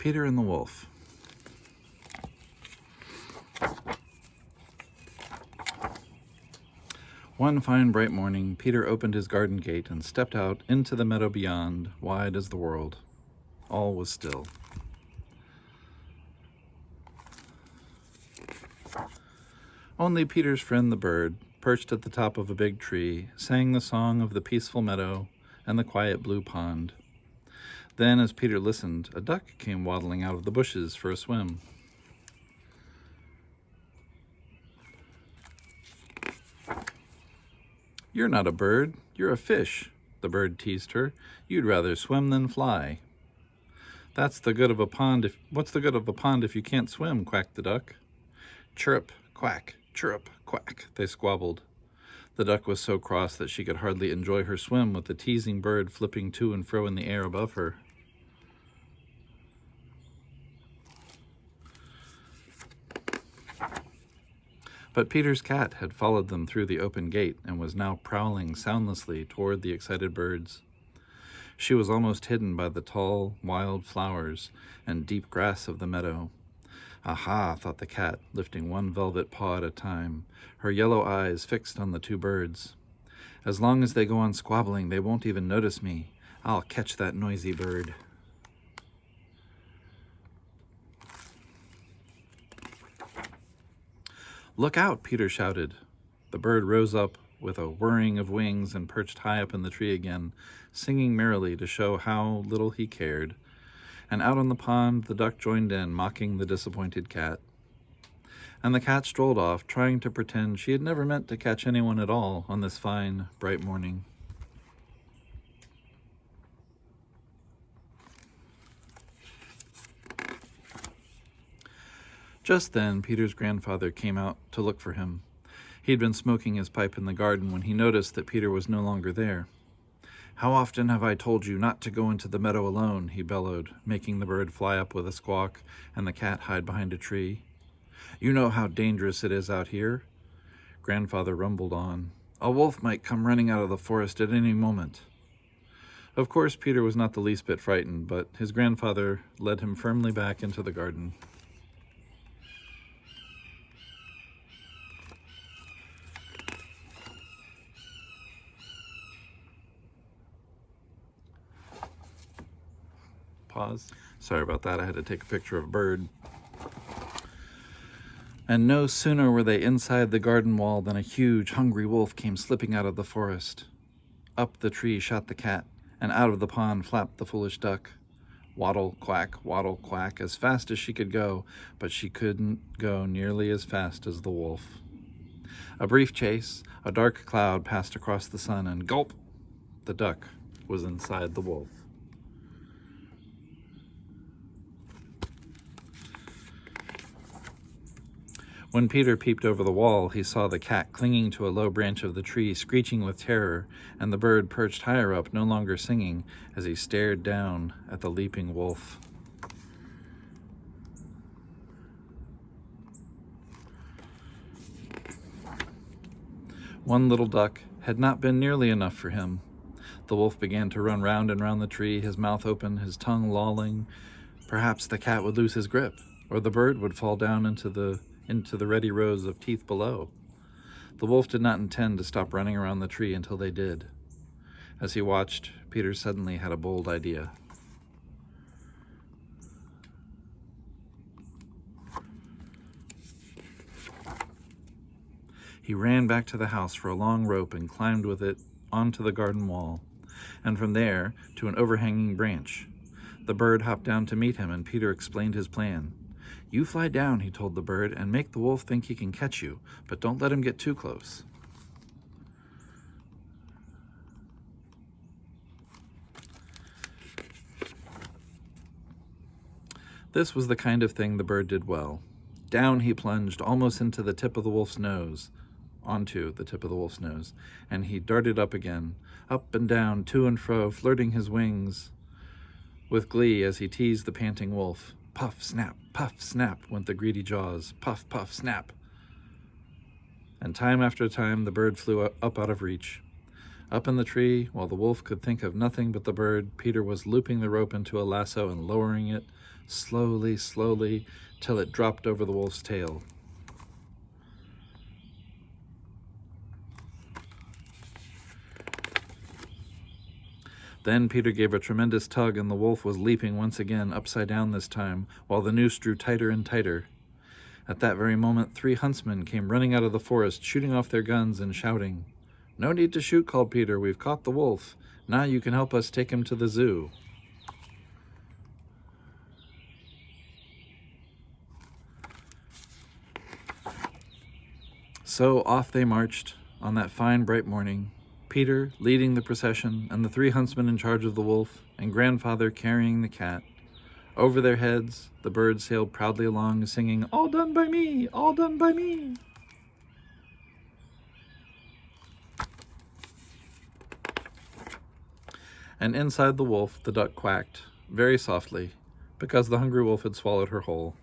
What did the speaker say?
Peter and the Wolf. One fine bright morning, Peter opened his garden gate and stepped out into the meadow beyond, wide as the world. All was still. Only Peter's friend the bird, perched at the top of a big tree, sang the song of the peaceful meadow and the quiet blue pond. Then, as Peter listened, a duck came waddling out of the bushes for a swim. "You're not a bird, you're a fish," the bird teased her. "You'd rather swim than fly." What's the good of a pond if you can't swim?" quacked the duck. "Chirrup, quack, chirrup, quack," they squabbled. The duck was so cross that she could hardly enjoy her swim with the teasing bird flipping to and fro in the air above her. But Peter's cat had followed them through the open gate and was now prowling soundlessly toward the excited birds. She was almost hidden by the tall, wild flowers and deep grass of the meadow. "Aha," thought the cat, lifting one velvet paw at a time, her yellow eyes fixed on the two birds. "As long as they go on squabbling, they won't even notice me. I'll catch that noisy bird." "Look out," Peter shouted. The bird rose up with a whirring of wings and perched high up in the tree again, singing merrily to show how little he cared. And out on the pond the duck joined in, mocking the disappointed cat. And the cat strolled off, trying to pretend she had never meant to catch anyone at all on this fine, bright morning. Just then, Peter's grandfather came out to look for him. He'd been smoking his pipe in the garden when he noticed that Peter was no longer there. "How often have I told you not to go into the meadow alone?" he bellowed, making the bird fly up with a squawk and the cat hide behind a tree. "You know how dangerous it is out here." Grandfather rumbled on. "A wolf might come running out of the forest at any moment." Of course, Peter was not the least bit frightened, but his grandfather led him firmly back into the garden. Pause. Sorry about that. I had to take a picture of a bird. And no sooner were they inside the garden wall than a huge, hungry wolf came slipping out of the forest. Up the tree shot the cat, and out of the pond flapped the foolish duck. Waddle, quack, as fast as she could go, but she couldn't go nearly as fast as the wolf. A brief chase, a dark cloud passed across the sun, and gulp! The duck was inside the wolf. When Peter peeped over the wall, he saw the cat clinging to a low branch of the tree, screeching with terror, and the bird perched higher up, no longer singing, as he stared down at the leaping wolf. One little duck had not been nearly enough for him. The wolf began to run round and round the tree, his mouth open, his tongue lolling. Perhaps the cat would lose his grip, or the bird would fall down into the ready rows of teeth below. The wolf did not intend to stop running around the tree until they did. As he watched, Peter suddenly had a bold idea. He ran back to the house for a long rope and climbed with it onto the garden wall, and from there to an overhanging branch. The bird hopped down to meet him, and Peter explained his plan. "You fly down," he told the bird, "and make the wolf think he can catch you, but don't let him get too close." This was the kind of thing the bird did well. Down he plunged, almost onto the tip of the wolf's nose, and he darted up again, up and down, to and fro, flirting his wings with glee as he teased the panting wolf. Puff, snap, went the greedy jaws. Puff, puff, snap. And time after time, the bird flew up out of reach. Up in the tree, while the wolf could think of nothing but the bird, Peter was looping the rope into a lasso and lowering it slowly, slowly, till it dropped over the wolf's tail. Then Peter gave a tremendous tug, and the wolf was leaping once again, upside down this time, while the noose drew tighter and tighter. At that very moment, 3 huntsmen came running out of the forest, shooting off their guns and shouting. "No need to shoot," called Peter. "We've caught the wolf. Now you can help us take him to the zoo." So off they marched on that fine, bright morning, Peter leading the procession, and the 3 huntsmen in charge of the wolf, and Grandfather carrying the cat. Over their heads, the birds sailed proudly along, singing, "All done by me! All done by me!" And inside the wolf, the duck quacked, very softly, because the hungry wolf had swallowed her whole.